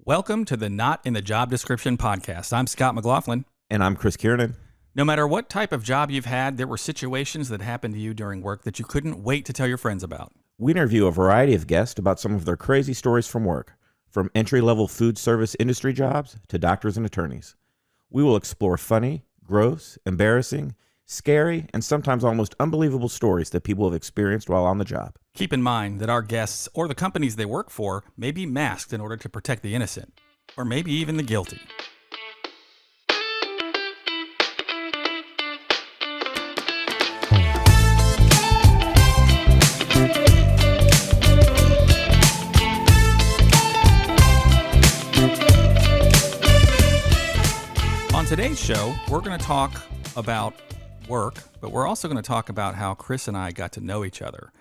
Welcome to the Not in the Job Description podcast. I'm Scott McLaughlin. And I'm Chris Kiernan. No matter what type of job you've had, there were situations that happened to you during work that you couldn't wait to tell your friends about. We interview a variety of guests about some of their crazy stories from work, from entry-level food service industry jobs to doctors and attorneys. We will explore funny, gross, embarrassing, scary, and sometimes almost unbelievable stories that people have experienced while on the job. Keep in mind that our guests or the companies they work for may be masked in order to protect the innocent, or maybe even the guilty. On today's show, we're going to talk about work, but we're also going to talk about how Chris and I got to know each other.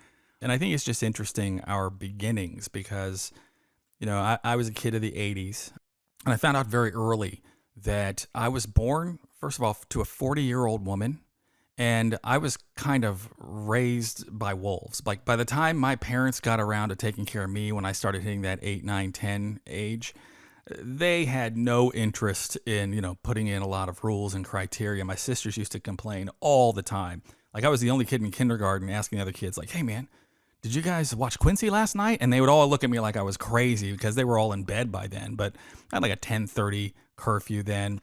And I think it's just interesting, our beginnings, because, I was a kid of the 80s, and I found out very early that I was born, first of all, to a 40-year-old woman, and I was kind of raised by wolves. Like, by the time my parents got around to taking care of me when I started hitting that 8, 9, 10 age, they had no interest in, putting in a lot of rules and criteria. My sisters used to complain all the time. Like, I was the only kid in kindergarten asking the other kids, like, hey, man, did you guys watch Quincy last night? And they would all look at me like I was crazy because they were all in bed by then. But I had like a 10:30 curfew then.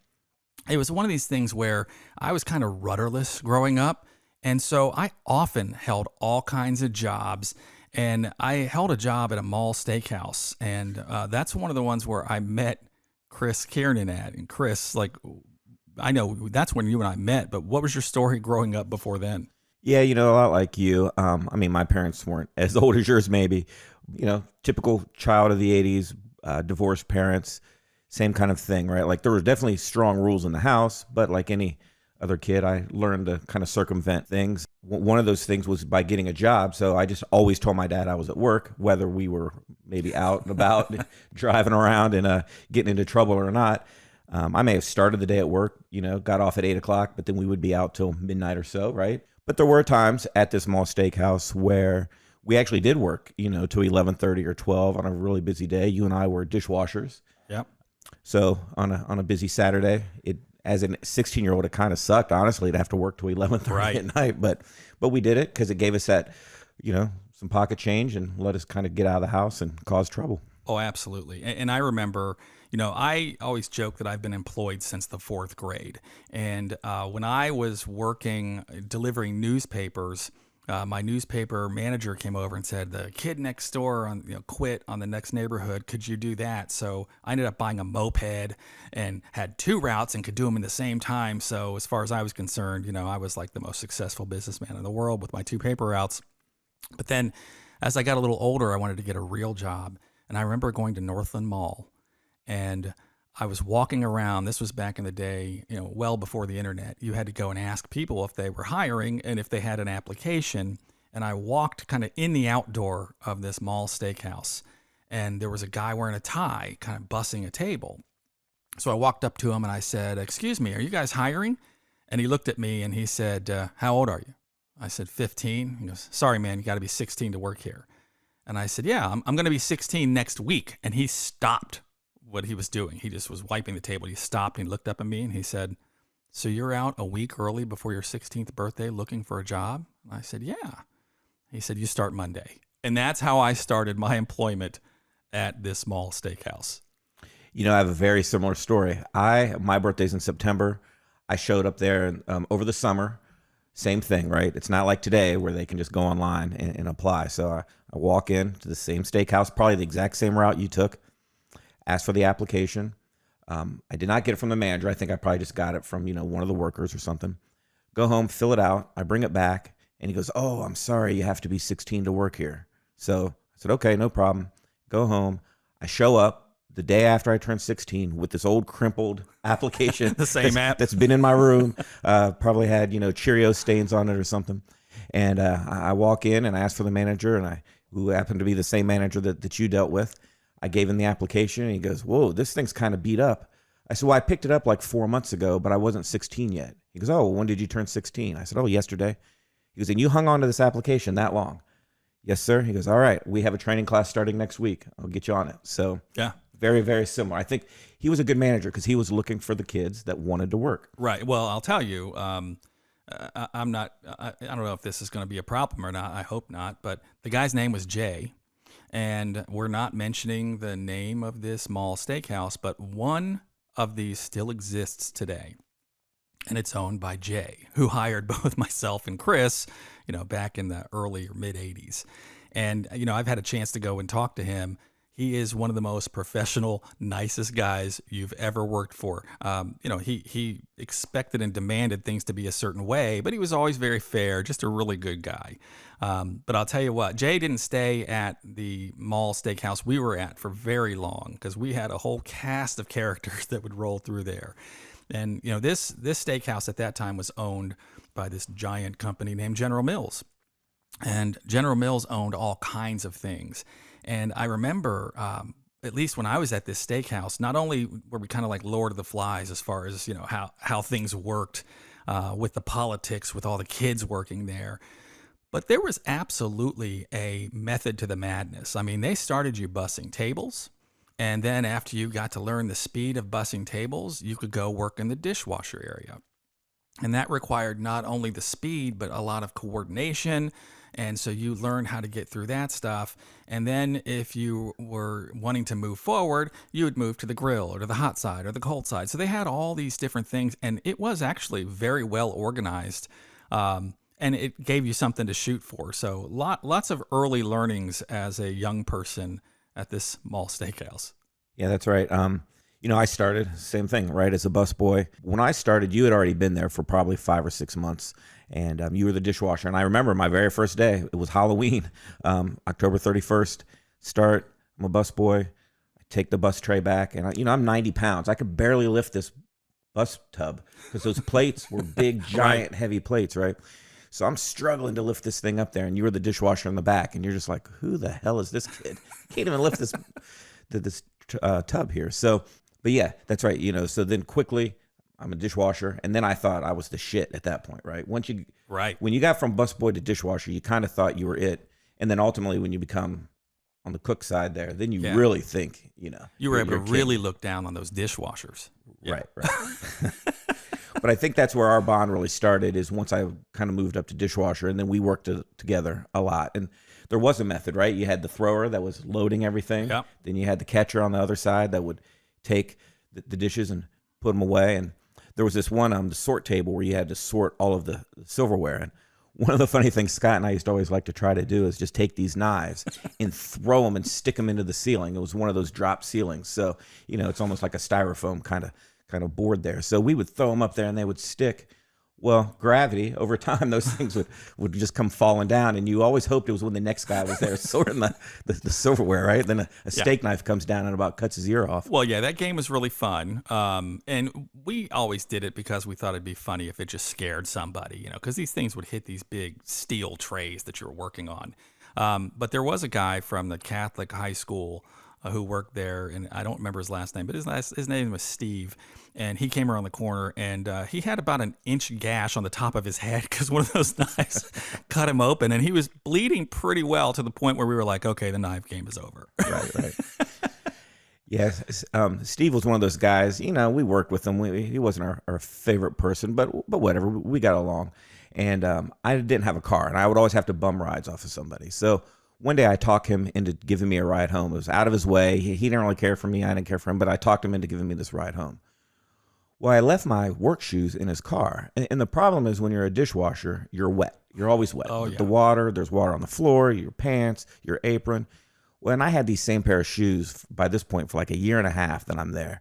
It was one of these things where I was kind of rudderless growing up. And so I often held all kinds of jobs. And I held a job at a mall steakhouse. And that's one of the ones where I met Chris Kiernan at. And Chris, I know that's when you and I met, but what was your story growing up before then? Yeah, a lot like you. My parents weren't as old as yours, maybe. Typical child of the 80s, divorced parents, same kind of thing, right? Like, there were definitely strong rules in the house, but like any other kid, I learned to kind of circumvent things. One of those things was by getting a job. So I just always told my dad I was at work, whether we were maybe out and about, driving around and getting into trouble or not. I may have started the day at work, got off at 8 o'clock, but then we would be out till midnight or so, right? But there were times at this mall steakhouse where we actually did work, till 11:30 or 12 on a really busy day. You and I were dishwashers. Yep. So on a busy Saturday, as a 16-year-old, it kind of sucked, honestly, to have to work till 11:30 at night. But we did it because it gave us that, some pocket change and let us kind of get out of the house and cause trouble. Oh, absolutely. And I remember, I always joke that I've been employed since the 4th grade. And when I was working, delivering newspapers, my newspaper manager came over and said, the kid next door quit on the next neighborhood. Could you do that? So I ended up buying a moped and had 2 routes and could do them in the same time. So as far as I was concerned, I was like the most successful businessman in the world with my 2 paper routes. But then as I got a little older, I wanted to get a real job. And I remember going to Northland Mall, and I was walking around. This was back in the day, well before the internet. You had to go and ask people if they were hiring and if they had an application. And I walked kind of in the outdoor of this mall steakhouse, and there was a guy wearing a tie kind of bussing a table. So I walked up to him and I said, "Excuse me, are you guys hiring?" And he looked at me and he said, "How old are you?" I said, 15. He goes, "Sorry, man, you got to be 16 to work here." And I said, "Yeah, I'm going to be 16 next week." And he stopped what he was doing. He just was wiping the table. He stopped and he looked up at me and he said, "So you're out a week early before your 16th birthday looking for a job?" And I said, "Yeah." He said, "You start Monday." And that's how I started my employment at this mall steakhouse. I have a very similar story. My birthday's in September. I showed up there over the summer. Same thing, right? It's not like today where they can just go online and apply. So I walk in to the same steakhouse, probably the exact same route you took, asked for the application. I did not get it from the manager. I think I probably just got it from, one of the workers or something. Go home, fill it out. I bring it back, and he goes, "Oh, I'm sorry. You have to be 16 to work here." So I said, "Okay, no problem." Go home. I show up the day after I turned 16 with this old crumpled application. The same app that's been in my room, probably had, Cheerio stains on it or something. And I walk in and I ask for the manager, and who happened to be the same manager that you dealt with. I gave him the application and he goes, "Whoa, this thing's kind of beat up." I said, "Well, I picked it up like 4 months ago, but I wasn't 16 yet." He goes, "Oh, when did you turn 16? I said, "Oh, yesterday." He goes, "And you hung on to this application that long?" "Yes, sir." He goes, "All right, we have a training class starting next week. I'll get you on it." So yeah, Very, very similar. I think he was a good manager because he was looking for the kids that wanted to work. Right. Well, I'll tell you, I'm not, I don't know if this is going to be a problem or not. I hope not. But the guy's name was Jay. And we're not mentioning the name of this mall steakhouse, but one of these still exists today. And it's owned by Jay, who hired both myself and Chris, back in the early or mid 80s. And, I've had a chance to go and talk to him. He is one of the most professional, nicest guys you've ever worked for. He expected and demanded things to be a certain way, but he was always very fair, just a really good guy. But I'll tell you what, Jay didn't stay at the mall steakhouse we were at for very long because we had a whole cast of characters that would roll through there. And, this steakhouse at that time was owned by this giant company named General Mills. And General Mills owned all kinds of things. And I remember, at least when I was at this steakhouse, not only were we kind of like Lord of the Flies as far as, how things worked with the politics, with all the kids working there, but there was absolutely a method to the madness. I mean, they started you bussing tables. And then after you got to learn the speed of bussing tables, you could go work in the dishwasher area. And that required not only the speed, but a lot of coordination. And so you learn how to get through that stuff. And then if you were wanting to move forward, you would move to the grill or to the hot side or the cold side. So they had all these different things. And it was actually very well organized. And it gave you something to shoot for. So lots of early learnings as a young person at this mall steakhouse. Yeah, that's right. I started same thing, right, as a busboy. When I started, you had already been there for probably 5 or 6 months, and you were the dishwasher. And I remember my very first day. It was Halloween, October 31st. Start. I'm a busboy. I take the bus tray back, and I'm 90 pounds. I could barely lift this bus tub because those plates were big, giant, heavy plates, right? So I'm struggling to lift this thing up there, and you were the dishwasher in the back, and you're just like, who the hell is this kid? Can't even lift this tub here. So, but yeah, that's right. So then quickly, I'm a dishwasher, and then I thought I was the shit at that point, right? When you got from busboy to dishwasher, you kind of thought you were it, and then ultimately, when you become on the cook side there, then you really think, you were able to really look down on those dishwashers. Yeah. Right. But I think that's where our bond really started, is once I kind of moved up to dishwasher, and then we worked together a lot. And there was a method, right? You had the thrower that was loading everything. Yep. Then you had the catcher on the other side that would take the dishes and put them away. And there was this one, the sort table, where you had to sort all of the silverware. And one of the funny things Scott and I used to always like to try to do is just take these knives and throw them and stick them into the ceiling. It was one of those drop ceilings. So, it's almost like a styrofoam kind of board there. So we would throw them up there and they would stick. Well, gravity, over time, those things would just come falling down, and you always hoped it was when the next guy was there sorting the silverware, right? Then a steak knife comes down and about cuts his ear off. Well, yeah, that game was really fun. And we always did it because we thought it'd be funny if it just scared somebody, because these things would hit these big steel trays that you were working on. But there was a guy from the Catholic high school who worked there, and I don't remember his last name, but his name was Steve. And he came around the corner, and he had about an inch gash on the top of his head because one of those knives cut him open, and he was bleeding pretty well to the point where we were like, okay, the knife game is over. Right. Yes, Steve was one of those guys. We worked with him. He wasn't our favorite person, but whatever. We got along, and I didn't have a car, and I would always have to bum rides off of somebody. So one day I talked him into giving me a ride home. It was out of his way. He didn't really care for me. I didn't care for him, but I talked him into giving me this ride home. Well, I left my work shoes in his car. And the problem is, when you're a dishwasher, you're wet. You're always wet. Oh, yeah. The water, there's water on the floor, your pants, your apron. Well, and I had these same pair of shoes by this point for like a year and a half that I'm there.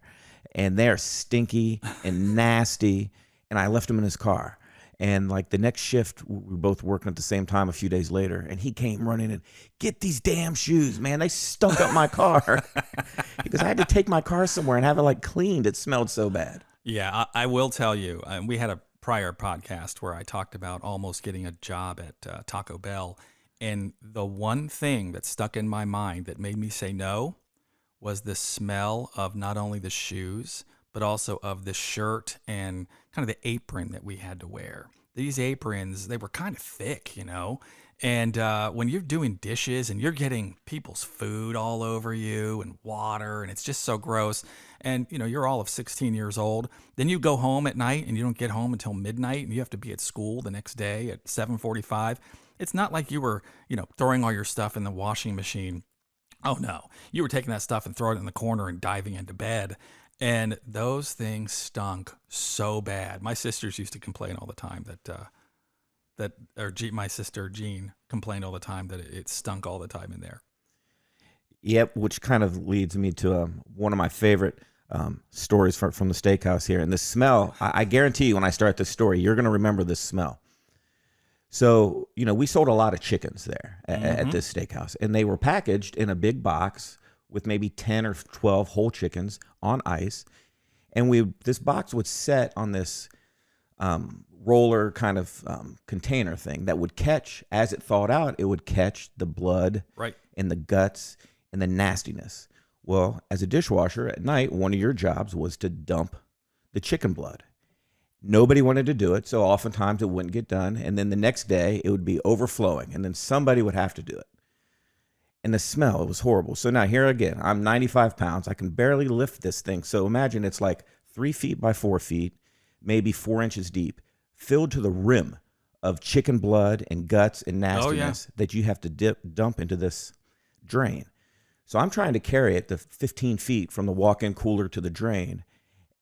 And they're stinky and nasty. And I left them in his car. And like the next shift, we were both working at the same time a few days later. And he came running and, get these damn shoes, man. They stunk up my car. Because I had to take my car somewhere and have it like cleaned. It smelled so bad. Yeah, I will tell you, we had a prior podcast where I talked about almost getting a job at Taco Bell. And the one thing that stuck in my mind that made me say no was the smell of not only the shoes, but also of the shirt and kind of the apron that we had to wear. These aprons, they were kind of thick, And when you're doing dishes and you're getting people's food all over you and water, and it's just so gross, and you're all of 16 years old, then you go home at night and you don't get home until midnight, and you have to be at school the next day at 7:45. It's not like you were, throwing all your stuff in the washing machine. Oh no, you were taking that stuff and throwing it in the corner and diving into bed. And those things stunk so bad. My sisters used to complain all the time my sister Jean complained all the time that it stunk all the time in there. Yep, which kind of leads me to one of my favorite stories from the steakhouse here. And the smell, I guarantee you when I start this story, you're going to remember this smell. So, we sold a lot of chickens there at this steakhouse, and they were packaged in a big box with maybe 10 or 12 whole chickens on ice. And this box would set on this roller kind of container thing that would catch, as it thawed out, it would catch the blood Right. and the guts and the nastiness. Well, as a dishwasher at night, one of your jobs was to dump the chicken blood. Nobody wanted to do it, so oftentimes it wouldn't get done. And then the next day, it would be overflowing, and then somebody would have to do it. And the smell, it was horrible. So now here again, I'm 95 pounds. I can barely lift this thing. So imagine it's like 3 feet by 4 feet, maybe 4 inches deep, filled to the rim of chicken blood and guts and nastiness that you have to dump into this drain. So I'm trying to carry it the 15 feet from the walk-in cooler to the drain,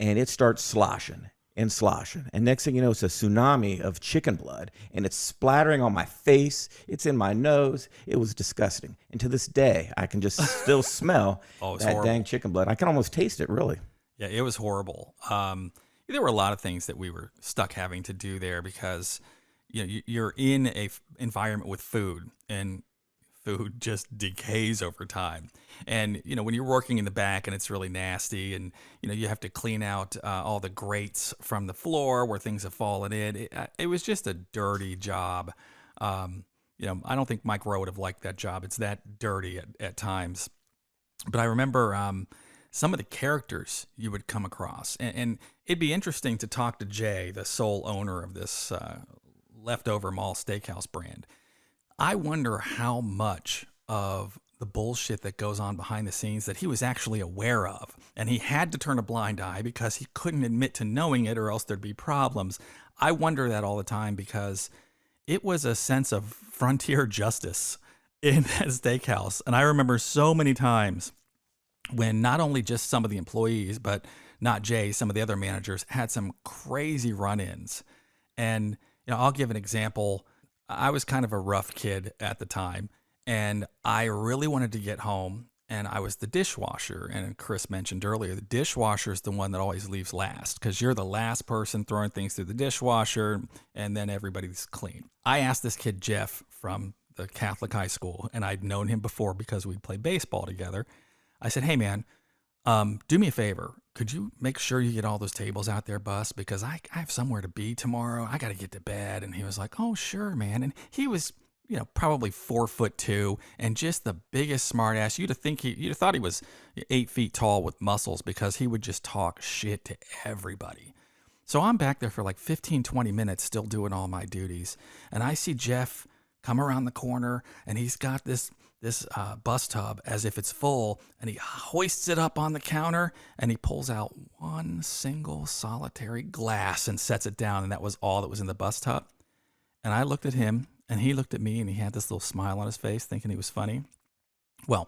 and it starts sloshing and sloshing. And next thing you know, it's a tsunami of chicken blood, and it's splattering on my face. It's in my nose. It was disgusting. And to this day, I can just still smell that horrible. dang chicken blood. I can almost taste it, really. Yeah, it was horrible. There were a lot of things that we were stuck having to do there because you're in a environment with food, and food just decays over time. And when you're working in the back and it's really nasty, and you have to clean out all the grates from the floor where things have fallen in. It was just a dirty job. I don't think Mike Rowe would have liked that job. It's that dirty at times. But I remember some of the characters you would come across. And it'd be interesting to talk to Jay, the sole owner of this leftover mall steakhouse brand. I wonder how much of the bullshit that goes on behind the scenes that he was actually aware of. And he had to turn a blind eye because he couldn't admit to knowing it, or else there'd be problems. I wonder that all the time because it was a sense of frontier justice in that steakhouse. And I remember so many times when not only just some of the employees, but not Jay, some of the other managers had some crazy run-ins. And I'll give an example. I was kind of a rough kid at the time, and I really wanted to get home, and I was the dishwasher. And Chris mentioned earlier, the dishwasher is the one that always leaves last because you're the last person throwing things through the dishwasher, and then everybody's clean. I asked this kid, Jeff, from the Catholic high school, and I'd known him before because we played baseball together. I said, hey, man, do me a favor. Could you make sure you get all those tables out there, Bus? Because I have somewhere to be tomorrow. I got to get to bed. And he was like, oh, sure, man. And he was, probably 4'2" and just the biggest smart ass. You'd have thought he was 8 feet tall with muscles because he would just talk shit to everybody. So I'm back there for like 15, 20 minutes still doing all my duties. And I see Jeff come around the corner, and he's got this bus tub as if it's full, and he hoists it up on the counter, and he pulls out one single solitary glass and sets it down, and that was all that was in the bus tub. And I looked at him, and he looked at me, and he had this little smile on his face thinking he was funny. Well,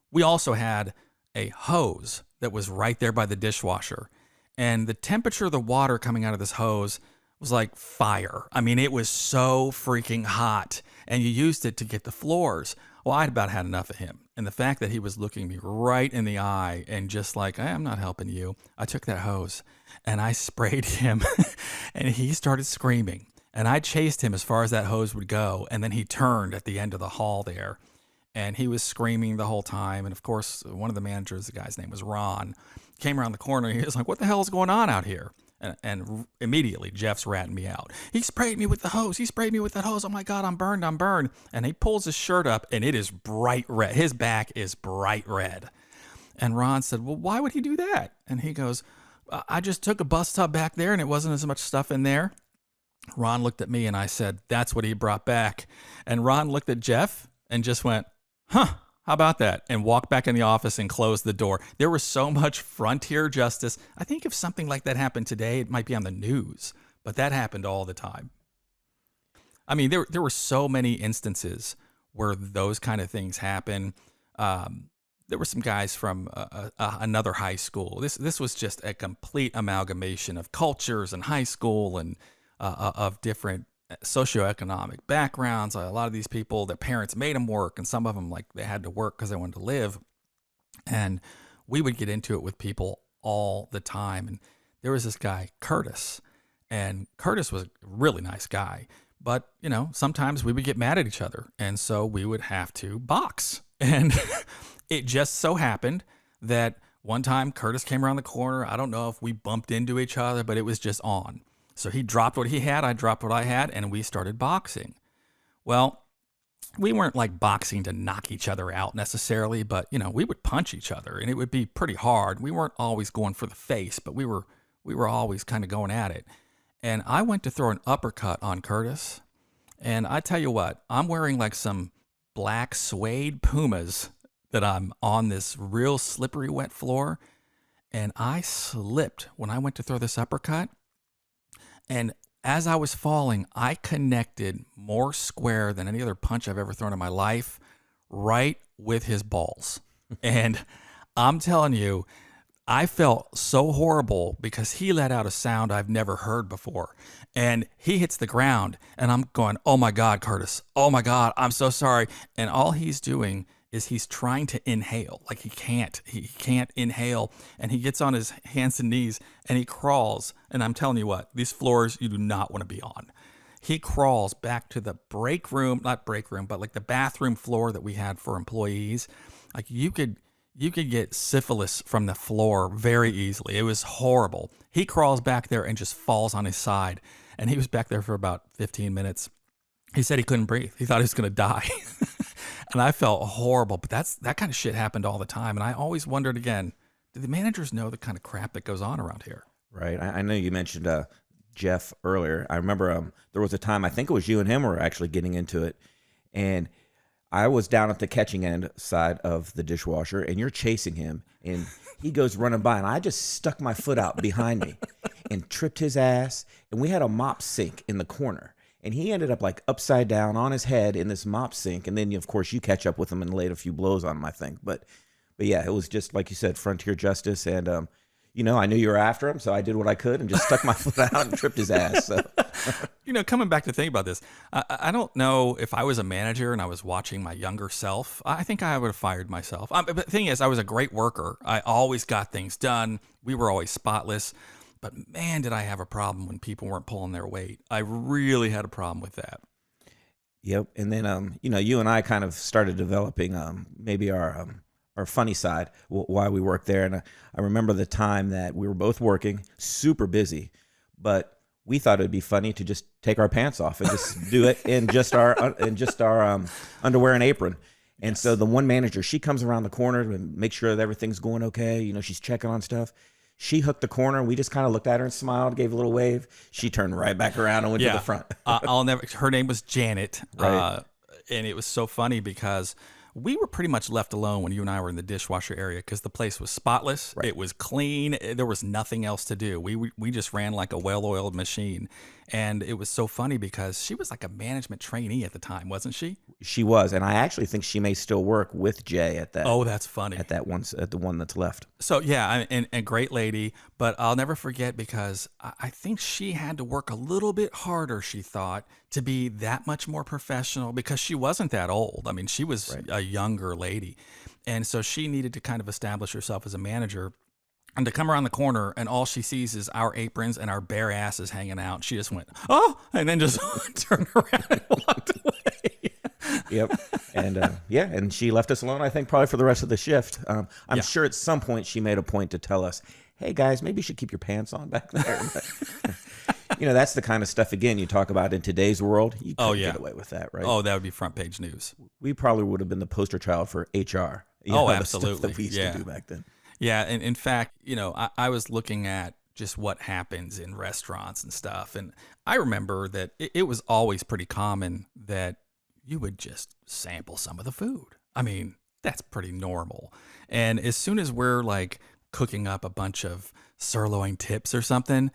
we also had a hose that was right there by the dishwasher, and the temperature of the water coming out of this hose was like fire. I mean, it was so freaking hot, and you used it to get the floors. Well, I'd about had enough of him. And the fact that he was looking me right in the eye and just like, I'm not helping you. I took that hose and I sprayed him and he started screaming. And I chased him as far as that hose would go. And then he turned at the end of the hall there and he was screaming the whole time. And of course, one of the managers, the guy's name was Ron, came around the corner. And he was like, what the hell is going on out here? And immediately Jeff's ratting me out. He sprayed me with the hose. He sprayed me with that hose. Oh my God, I'm burned. And he pulls his shirt up and it is bright red. His back is bright red. And Ron said, well, why would he do that? And he goes, I just took a bus tub back there and it wasn't as much stuff in there. Ron looked at me and I said, "That's what he brought back." And Ron looked at Jeff and just went, "Huh, how about that?" And walked back in the office and closed the door. There was so much frontier justice. I think if something like that happened today, it might be on the news, but that happened all the time. I mean, there were so many instances where those kind of things happen. There were some guys from another high school. This was just a complete amalgamation of cultures and high school and of different socioeconomic backgrounds. A lot of these people, their parents made them work, and some of them like they had to work because they wanted to live. And we would get into it with people all the time. And there was this guy, Curtis, and Curtis was a really nice guy. But, you know, sometimes we would get mad at each other. And so we would have to box. And it just so happened that one time Curtis came around the corner. I don't know if we bumped into each other, but it was just on. So he dropped what he had, I dropped what I had, and we started boxing. Well, we weren't like boxing to knock each other out necessarily, but, you know, we would punch each other and it would be pretty hard. We weren't always going for the face, but we were always kind of going at it. And I went to throw an uppercut on Curtis. And I tell you what, I'm wearing like some black suede Pumas that I'm on this real slippery wet floor. And I slipped when I went to throw this uppercut. And as I was falling, I connected more square than any other punch I've ever thrown in my life, right with his balls. And I'm telling you, I felt so horrible because he let out a sound I've never heard before. And he hits the ground and I'm going, "Oh my God, Curtis. Oh my God, I'm so sorry." And all he's doing is he's trying to inhale. Like he can't inhale. And he gets on his hands and knees and he crawls. And I'm telling you what, these floors you do not want to be on. He crawls back to the break room, not break room, but like the bathroom floor that we had for employees. Like you could get syphilis from the floor very easily. It was horrible. He crawls back there and just falls on his side. And he was back there for about 15 minutes. He said he couldn't breathe. He thought he was going to die. And I felt horrible. But that kind of shit happened all the time. And I always wondered again, do the managers know the kind of crap that goes on around here? Right. I know you mentioned Jeff earlier. I remember there was a time, I think it was you and him were actually getting into it. And I was down at the catching end side of the dishwasher, and you're chasing him, and he goes running by, and I just stuck my foot out behind me and tripped his ass, and we had a mop sink in the corner, and he ended up like upside down on his head in this mop sink, and then, of course, you catch up with him and laid a few blows on him, I think. But yeah, it was just, like you said, frontier justice, and you know, I knew you were after him, so I did what I could and just stuck my foot out and tripped his ass. So. You know, coming back to think about this, I don't know if I was a manager and I was watching my younger self. I think I would have fired myself. But the thing is, I was a great worker. I always got things done. We were always spotless. But man, did I have a problem when people weren't pulling their weight. I really had a problem with that. Yep. And then, you know, you and I kind of started developing maybe our funny side while we worked there. And I remember the time that we were both working, super busy, but we thought it'd be funny to just take our pants off and just do it in just our underwear and apron. And Yes. so the one manager, she comes around the corner to make sure that everything's going okay. You know, she's checking on stuff. She hooked the corner. We just kind of looked at her and smiled, gave a little wave. She turned right back around and went to the front. I'll never. Her name was Janet, Right. and it was so funny because we were pretty much left alone when you and I were in the dishwasher area because the place was spotless. Right. It was clean. There was nothing else to do. We just ran like a well-oiled machine. And it was so funny because she was like a management trainee at the time, wasn't she? She was, and I actually think she may still work with Jay at that. Oh, that's funny. At the one that's left. So yeah, and great lady, but I'll never forget because I think she had to work a little bit harder, she thought, to be that much more professional because she wasn't that old. I mean, she was Right. a younger lady. And so she needed to kind of establish herself as a manager. And to come around the corner and all she sees is our aprons and our bare asses hanging out. She just went, "Oh," and then just turned around and walked away. Yep. And yeah, and she left us alone, I think, probably for the rest of the shift. I'm Yeah. sure at some point she made a point to tell us, "Hey guys, maybe you should keep your pants on back there." But, you know, that's the kind of stuff, again, you talk about in today's world. You couldn't yeah. get away with that, right? Oh, that would be front page news. We probably would have been the poster child for HR. Oh, the absolutely. stuff that we used Yeah. to do back then. Yeah, and in fact, you know, I was looking at just what happens in restaurants and stuff. And I remember that it was always pretty common that you would just sample some of the food. I mean, that's pretty normal. And as soon as we're like cooking up a bunch of sirloin tips or something,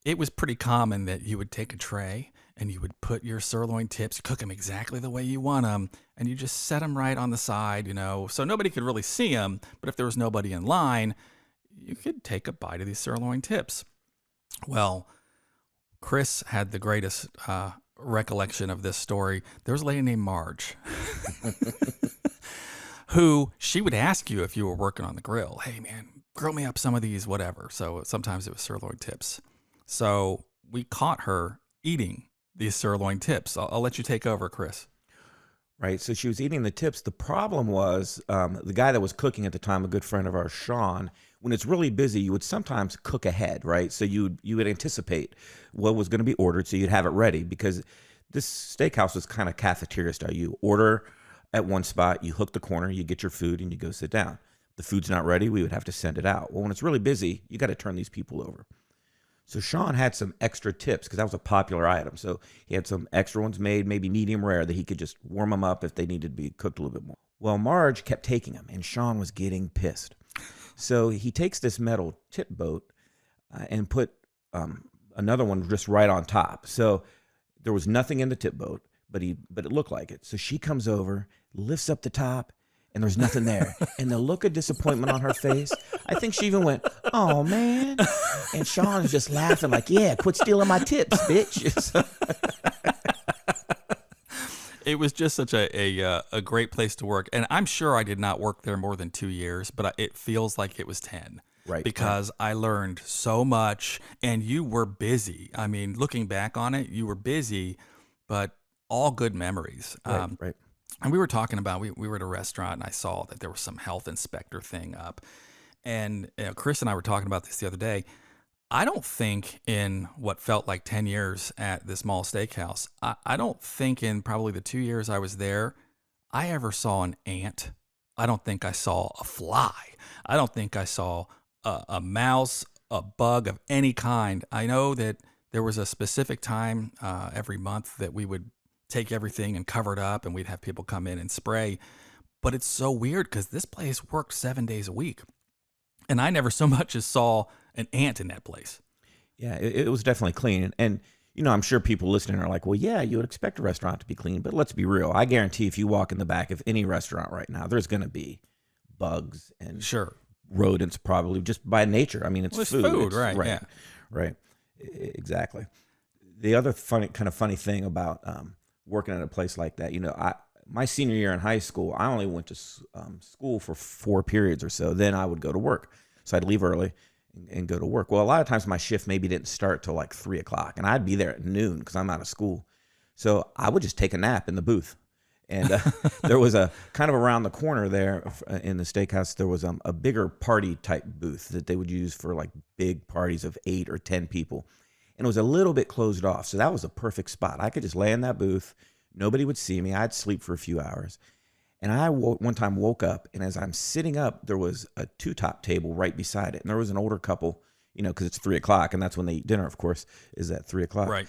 it was pretty common that you would take a tray and you would put your sirloin tips, cook them exactly the way you want them, and you just set them right on the side, so nobody could really see them. But if there was nobody in line, you could take a bite of these sirloin tips. Well, Chris had the greatest recollection of this story. There was a lady named Marge who she would ask you if you were working on the grill. Hey, man, grill me up some of these, whatever. So sometimes it was sirloin tips. So we caught her eating these sirloin tips. I'll let you take over, Chris. Right. So she was eating the tips. The problem was the guy that was cooking at the time, a good friend of ours, Sean, when it's really busy, you would sometimes cook ahead, right? So you would anticipate what was going to be ordered so you'd have it ready, because this steakhouse was kind of cafeteria style. You order at one spot, you hook the corner, you get your food, and you go sit down. The food's not ready, we would have to send it out. Well, when it's really busy, you got to turn these people over. So Sean had some extra tips because that was a popular item. So he had some extra ones made, maybe medium rare, that he could just warm them up if they needed to be cooked a little bit more. Well, Marge kept taking them, and Sean was getting pissed. So he takes this metal tip boat and put another one just right on top. So there was nothing in the tip boat, but it looked like it. So she comes over, lifts up the top, and there's nothing there. And the look of disappointment on her face, I think she even went, "Oh, man." And Sean is just laughing like, "Yeah, quit stealing my tips, bitch." It was just such a great place to work. And I'm sure I did not work there more than 2 years, but it feels like it was 10. Right. Because I learned so much, and you were busy. I mean, looking back on it, you were busy, but all good memories. Right. And we were talking about, we were at a restaurant, and I saw that there was some health inspector thing up. And Chris and I were talking about this the other day. I don't think in what felt like 10 years at this mall steakhouse, I don't think in probably the 2 years I was there, I ever saw an ant. I don't think I saw a fly. I don't think I saw a mouse, a bug of any kind. I know that there was a specific time every month that we would take everything and cover it up, and we'd have people come in and spray. But it's so weird because this place worked 7 days a week, and I never so much as saw an ant in that place. Yeah, it was definitely clean. And I'm sure people listening are like, well, yeah, you would expect a restaurant to be clean, but let's be real. I guarantee if you walk in the back of any restaurant right now, there's going to be bugs and Sure. rodents, probably, just by nature. I mean, it's food. Right? Yeah. Right. Exactly. The other funny thing about working at a place like that, my senior year in high school, I only went to school for 4 periods or so. Then I would go to work. So I'd leave early and go to work. Well, a lot of times my shift maybe didn't start till like 3:00, and I'd be there at noon because I'm out of school. So I would just take a nap in the booth. And there was a kind of around the corner there in the steakhouse, there was a bigger party type booth that they would use for like big parties of 8 or 10 people. And it was a little bit closed off. So that was a perfect spot. I could just lay in that booth. Nobody would see me. I'd sleep for a few hours. And I one time woke up, and as I'm sitting up, there was a 2-top table right beside it. And there was an older couple, because it's 3:00, and that's when they eat dinner, of course, is at 3:00. Right.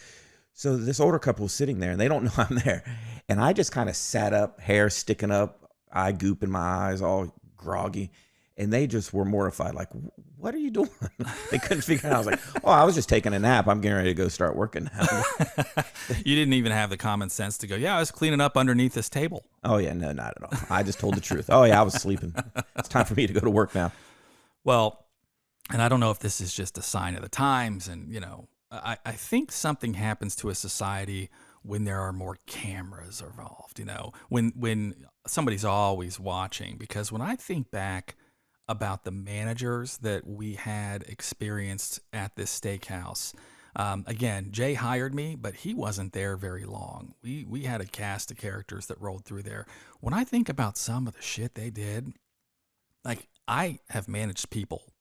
So this older couple was sitting there, and they don't know I'm there. And I just kind of sat up, hair sticking up, eye goop in my eyes, all groggy. And they just were mortified, like, "What are you doing?" They couldn't figure it out. I was like, "Oh, I was just taking a nap. I'm getting ready to go start working now." You didn't even have the common sense to go, "Yeah, I was cleaning up underneath this table." Oh, yeah, no, not at all. I just told the truth. "Oh, yeah, I was sleeping. It's time for me to go to work now." Well, and I don't know if this is just a sign of the times. And, I think something happens to a society when there are more cameras involved, when somebody's always watching. Because when I think back about the managers that we had experienced at this steakhouse, again, Jay hired me, but he wasn't there very long. We had a cast of characters that rolled through there. When I think about some of the shit they did, like, I have managed people,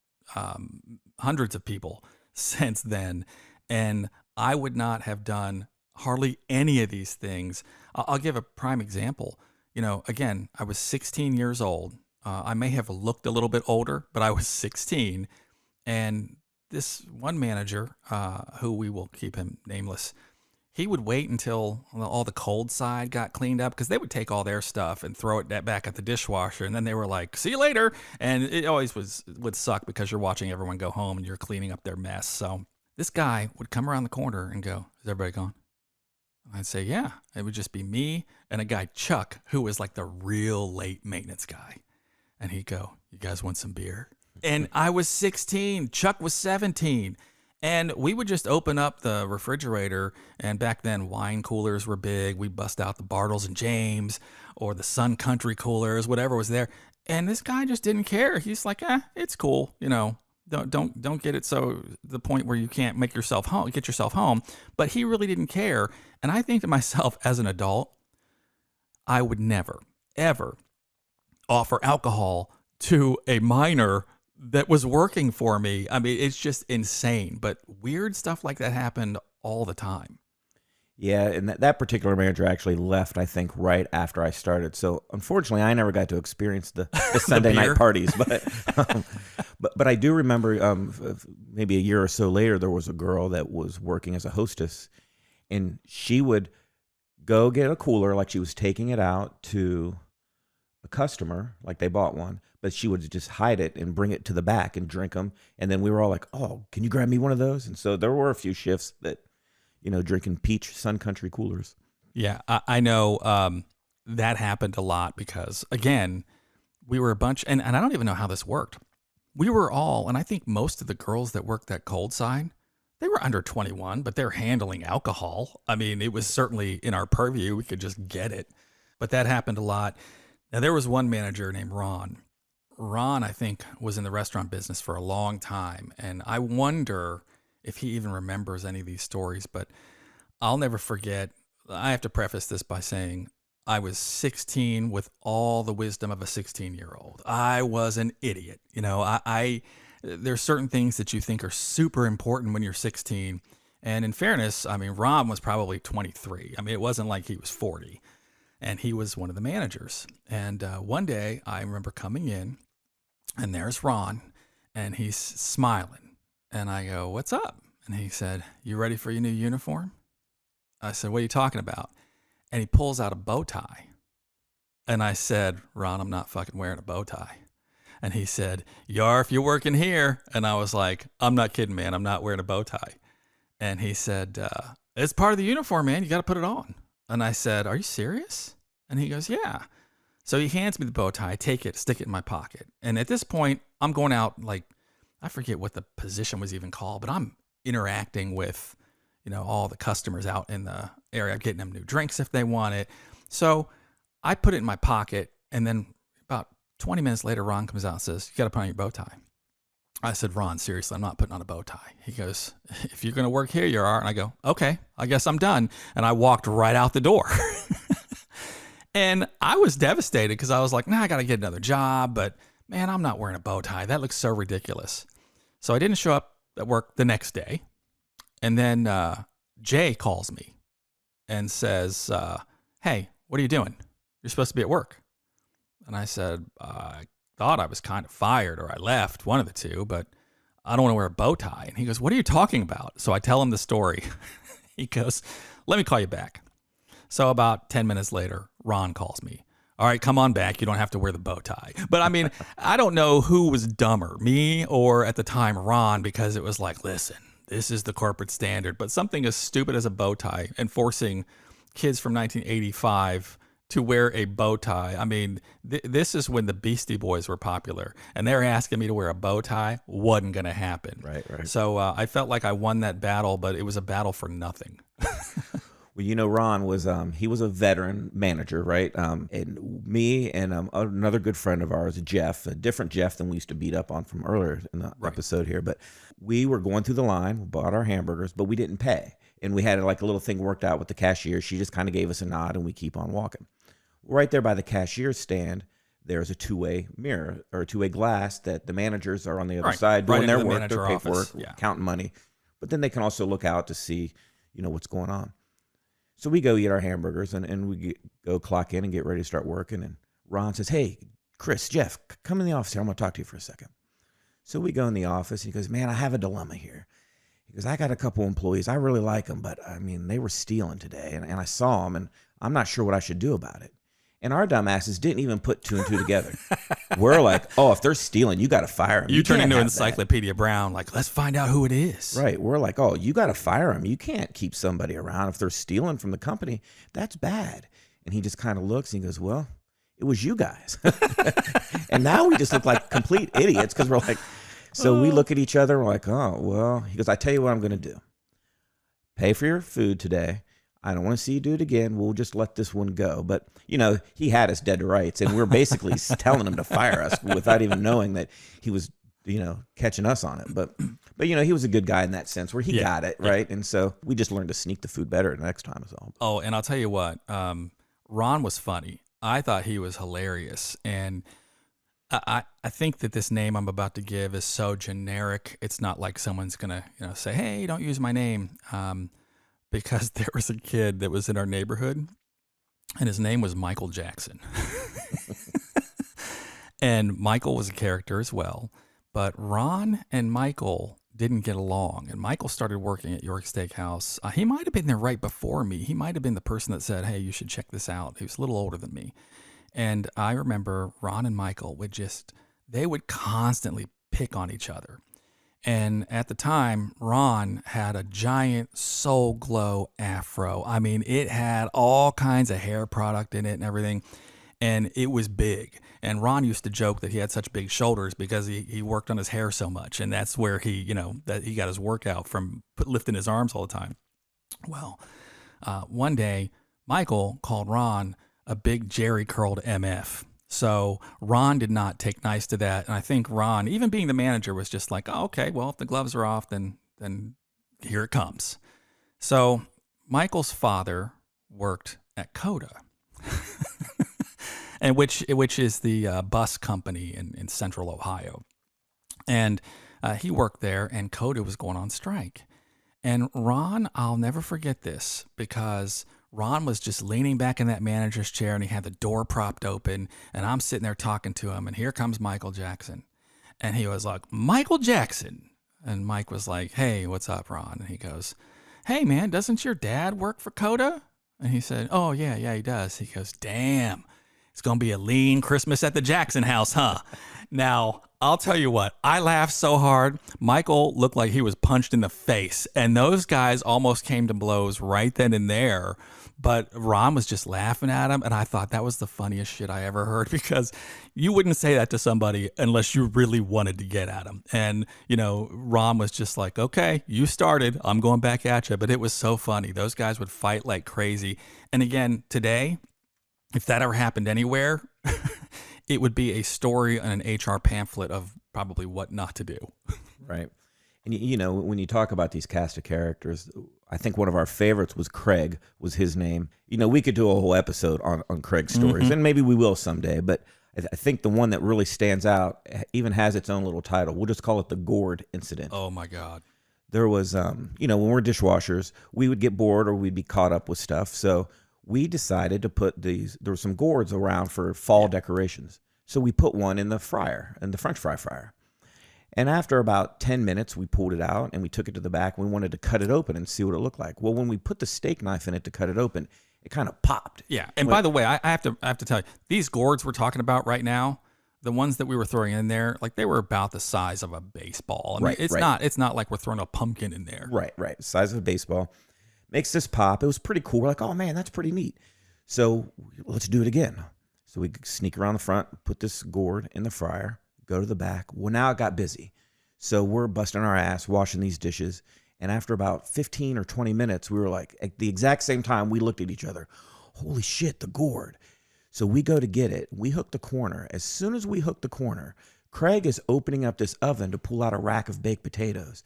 hundreds of people since then, and I would not have done hardly any of these things. I'll give a prime example. Again, I was 16 years old. I may have looked a little bit older, but I was 16, and this one manager, who we will keep him nameless, he would wait until all the cold side got cleaned up, because they would take all their stuff and throw it back at the dishwasher, and then they were like, "See you later." And it always would suck because you're watching everyone go home and you're cleaning up their mess. So this guy would come around the corner and go, "Is everybody gone?" I'd say, "Yeah." It would just be me and a guy, Chuck, who was like the real late maintenance guy. And he'd go, "You guys want some beer?" And I was 16. Chuck was 17. And we would just open up the refrigerator. And back then, wine coolers were big. We'd bust out the Bartles and James or the Sun Country coolers, whatever was there. And this guy just didn't care. He's like, it's cool. Don't get it so the point where you can't get yourself home. But he really didn't care. And I think to myself, as an adult, I would never, ever offer alcohol to a minor that was working for me. I mean, it's just insane. But weird stuff like that happened all the time. Yeah, and that particular manager actually left, I think, right after I started. So unfortunately, I never got to experience the Sunday night parties. But I do remember maybe a year or so later, there was a girl that was working as a hostess, and she would go get a cooler, like she was taking it out to a customer, like they bought one, but she would just hide it and bring it to the back and drink them. And then we were all like, "Oh, can you grab me one of those?" And so there were a few shifts that, drinking peach Sun Country coolers. Yeah, I know that happened a lot because, again, we were a bunch, and I don't even know how this worked. We were all, and I think most of the girls that worked that cold side, they were under 21, but they're handling alcohol. I mean, it was certainly in our purview. We could just get it. But that happened a lot. Now, there was one manager named Ron. Ron, I think, was in the restaurant business for a long time. And I wonder if he even remembers any of these stories. But I'll never forget. I have to preface this by saying I was 16 with all the wisdom of a 16-year-old. I was an idiot. There's certain things that you think are super important when you're 16. And in fairness, I mean, Ron was probably 23. I mean, it wasn't like he was 40. And he was one of the managers. And one day I remember coming in, and there's Ron, and he's smiling. And I go, "What's up?" And he said, "You ready for your new uniform?" I said, "What are you talking about?" And he pulls out a bow tie. And I said, "Ron, I'm not fucking wearing a bow tie." And he said, "You are if you're working here." And I was like, "I'm not kidding, man. I'm not wearing a bow tie." And he said, "It's part of the uniform, man. You got to put it on." And I said, "Are you serious?" And he goes, "Yeah." So he hands me the bow tie. I take it, stick it in my pocket. And at this point, I'm going out, like, I forget what the position was even called, but I'm interacting with, all the customers out in the area, getting them new drinks if they want it. So I put it in my pocket. And then about 20 minutes later, Ron comes out and says, "You got to put on your bow tie." I said, "Ron, seriously, I'm not putting on a bow tie." He goes, "If you're going to work here, you are." And I go, "Okay, I guess I'm done." And I walked right out the door. And I was devastated because I was like, "Nah, I got to get another job. But man, I'm not wearing a bow tie. That looks so ridiculous." So I didn't show up at work the next day. And then Jay calls me and says, "Hey, what are you doing? You're supposed to be at work." And I said, "I thought I was kind of fired or I left, one of the two, but I don't want to wear a bow tie." And he goes, "What are you talking about?" So I tell him the story. He goes, "Let me call you back." So about 10 minutes later, Ron calls me. "All right, come on back. You don't have to wear the bow tie." But I mean, I don't know who was dumber, me or at the time Ron, because it was like, listen, this is the corporate standard. But something as stupid as a bow tie and forcing kids from 1985 to wear a bow tie. I mean, this is when the Beastie Boys were popular, and they're asking me to wear a bow tie. Wasn't going to happen. Right. So I felt like I won that battle, but it was a battle for nothing. Well, Ron was he was a veteran manager, right? And me and another good friend of ours, Jeff, a different Jeff than we used to beat up on from earlier in the episode here. But we were going through the line, we bought our hamburgers, but we didn't pay. And we had like a little thing worked out with the cashier. She just kind of gave us a nod, and we keep on walking. Right there by the cashier's stand, there's a two-way mirror or a two-way glass that the managers are on the other side doing their work, their paperwork, counting money. But then they can also look out to see, what's going on. So we go eat our hamburgers, and we go clock in and get ready to start working. And Ron says, "Hey, Chris, Jeff, come in the office here. I'm going to talk to you for a second." So we go in the office. He goes, man, I have a dilemma here. He goes, I got a couple employees. I really like them, but I mean, they were stealing today, and I saw them, and I'm not sure what I should do about it. And our dumbasses didn't even put two and two together. We're like, oh, if they're stealing, you got to fire them. You turn can't into have Encyclopedia Brown, like, let's find out who it is. that. Right. We're like, oh, you got to fire them. You can't keep somebody around. If they're stealing from the company, that's bad. And he just kind of looks and he goes, well, it was you guys. And now we just look like complete idiots because we're like, so we look at each other and we're like, oh, well, he goes, I tell you what I'm going to do. Pay for your food today. I don't want to see you do it again. We'll just let this one go. But, you know, he had us dead to rights, and we're basically telling him to fire us without even knowing that he was, you know, catching us on it. But you know, he was a good guy in that sense where he got it, right? And so we just learned to sneak the food better next time is all. Oh, and I'll tell you what, Ron was funny. I thought he was hilarious. And I think that this name I'm about to give is so generic. It's not like someone's going to, you know, say, hey, don't use my name. Because there was a kid that was in our neighborhood, and his name was Michael Jackson. And Michael was a character as well. But Ron and Michael didn't get along. And Michael started working at York Steakhouse. He might have been there right before me. He might have been the person that said, hey, you should check this out. He was a little older than me. And I remember Ron and Michael they would constantly pick on each other. And at the time, Ron had a giant Soul Glow afro. I mean, it had all kinds of hair product in it and everything. And it was big. And Ron used to joke that he had such big shoulders because he worked on his hair so much. And that's where he got his workout from lifting his arms all the time. Well, one day, Michael called Ron a big Jerry curled MF. So Ron did not take nice to that. And I think Ron, even being the manager, was just like, oh, okay, well, if the gloves are off, then here it comes. So Michael's father worked at Coda, and which is the bus company in central Ohio. And he worked there, and Coda was going on strike. And Ron, I'll never forget this, because Ron was just leaning back in that manager's chair, and he had the door propped open, and I'm sitting there talking to him, and here comes Michael Jackson. And he was like, Michael Jackson. And Mike was like, hey, what's up, Ron? And he goes, hey, man, doesn't your dad work for Coda? And he said, oh, yeah, he does. He goes, damn, it's going to be a lean Christmas at the Jackson house, huh? Now, I'll tell you what, I laughed so hard. Michael looked like he was punched in the face, and those guys almost came to blows right then and there. But Ron was just laughing at him, and I thought that was the funniest shit I ever heard, because you wouldn't say that to somebody unless you really wanted to get at him. And, you know, Ron was just like, okay, you started, I'm going back at you. But it was so funny. Those guys would fight like crazy. And again, today, if that ever happened anywhere, it would be a story on an HR pamphlet of probably what not to do. Right. And, you know, when you talk about these cast of characters, I think one of our favorites was Craig, was his name. You know, we could do a whole episode on Craig's stories, and maybe we will someday. But I think the one that really stands out even has its own little title. We'll just call it the Gourd Incident. Oh, my God. There was, you know, when we're dishwashers, we would get bored or we'd be caught up with stuff. So we decided to put there were some gourds around for fall decorations. So we put one in the fryer, in the French fry fryer. And after about 10 minutes, we pulled it out and we took it to the back. And we wanted to cut it open and see what it looked like. Well, when we put the steak knife in it to cut it open, it kind of popped. Yeah. And by the way, I have to tell you, these gourds we're talking about right now, the ones that we were throwing in there, like, they were about the size of a baseball. I mean, it's not like we're throwing a pumpkin in there. Right. Size of a baseball. Makes this pop. It was pretty cool. We're like, oh man, that's pretty neat. So let's do it again. So we sneak around the front, put this gourd in the fryer, go to the back. Well, now it got busy. So we're busting our ass, washing these dishes. And after about 15 or 20 minutes, we were like, at the exact same time, we looked at each other. Holy shit, the gourd. So we go to get it. We hook the corner. As soon as we hook the corner, Craig is opening up this oven to pull out a rack of baked potatoes.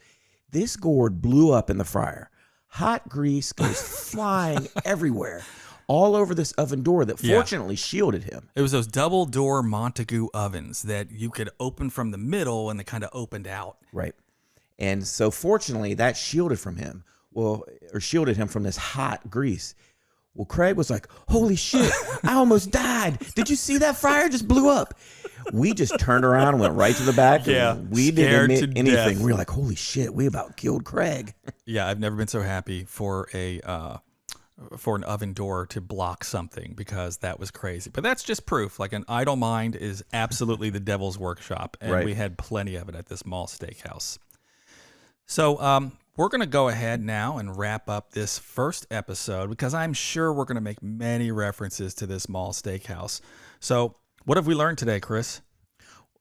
This gourd blew up in the fryer. Hot grease goes flying everywhere, all over this oven door that fortunately shielded him. It was those double door Montague ovens that you could open from the middle and they kind of opened out. Right. And so fortunately that shielded him from this hot grease. Well, Craig was like, holy shit, I almost died. Did you see that fryer just blew up? We just turned around and went right to the back. Yeah, And we didn't admit anything. death. We were like, holy shit, we about killed Craig. Yeah, I've never been so happy for an oven door to block something, because that was crazy. But that's just proof. Like, an idle mind is absolutely the devil's workshop, and Right. we had plenty of it at this mall steakhouse. So we're going to go ahead now and wrap up this first episode, because I'm sure we're going to make many references to this mall steakhouse. So what have we learned today, Chris?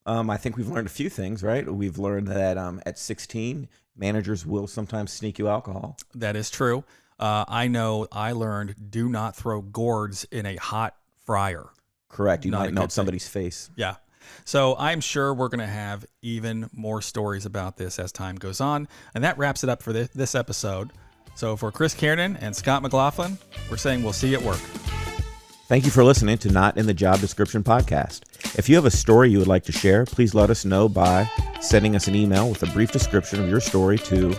I think we've learned a few things, right? We've learned that at 16, managers will sometimes sneak you alcohol. That is true. I know I learned, do not throw gourds in a hot fryer. Correct. You Not a might good melt thing. somebody's face. Yeah. So I'm sure we're going to have even more stories about this as time goes on. And that wraps it up for this episode. So for Chris Kiernan and Scott McLaughlin, we're saying we'll see you at work. Thank you for listening to Not in the Job Description podcast. If you have a story you would like to share, please let us know by sending us an email with a brief description of your story to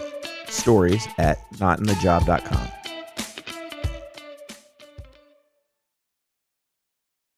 stories@notinthejob.com.